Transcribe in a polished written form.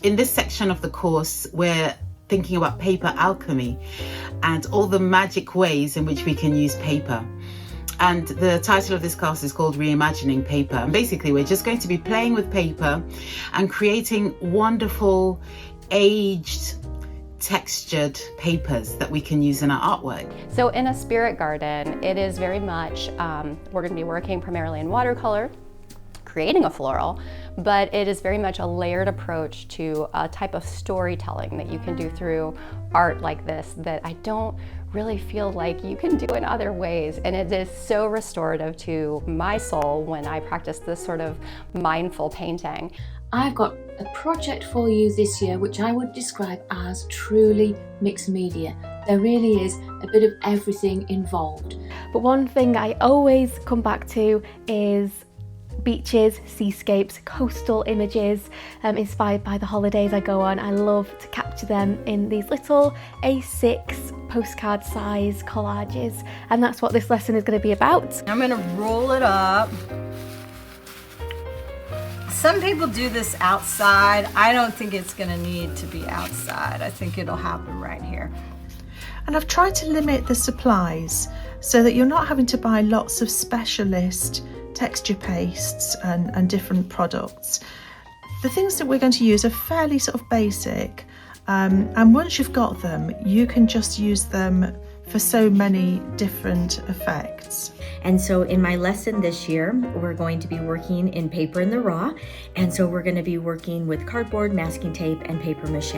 In this section of the course, we're thinking about paper alchemy and all the magic ways in which we can use paper. And the title of this class is called Reimagining Paper. And basically, we're just going to be playing with paper and creating wonderful, aged, textured papers that we can use in our artwork. So in a spirit garden, it is very much, we're going to be working primarily in watercolor, creating a floral, but it is very much a layered approach to a type of storytelling that you can do through art like this that I don't really feel like you can do in other ways. And it is so restorative to my soul when I practice this sort of mindful painting. I've got a project for you this year which I would describe as truly mixed media. There really is a bit of everything involved. But one thing I always come back to is beaches, seascapes, coastal images inspired by the holidays I go on. I love to capture them in these little A6 postcard size collages, and that's what this lesson is going to be about. I'm going to roll it up. Some people do this outside. I don't think it's going to need to be outside. I think it'll happen right here. And I've tried to limit the supplies so that you're not having to buy lots of specialist texture pastes and different products. The things that we're going to use are fairly sort of basic, and once you've got them, you can just use them for so many different effects. And so in my lesson this year, we're going to be working in paper in the raw, and so we're going to be working with cardboard, masking tape, and paper mache.